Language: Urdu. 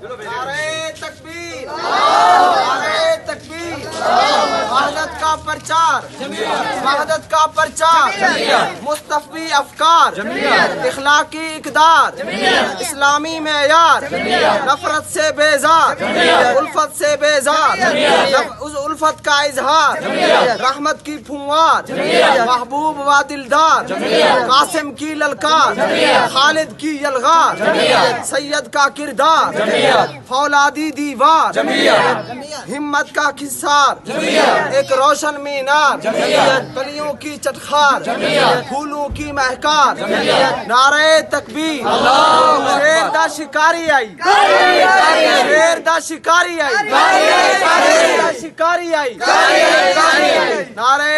نعرہ تکبیر، نعرہ تکبیر، وحدت کا پرچار، وحدت کا پرچار، مصطفی افکار، اخلاقی اقدار، اسلامی معیار، نفرت سے بیزار، الفت سے بیزار، اس الفت کا اظہار، رحمت کی پھوار، محبوب و دلدار، قاسم کی للکار، خالد کی یلغار، سید کا کردار، فولادی دیوار، ہمت کا کھسار، ایک روشن مینار، کلیوں کی چٹخار، پھولوں کی مہکار، نعرہ تکبیر، شیر دا شکاری آئی، شیر دا شکاری آئی، شیر دا شکاری آئی، نعرہ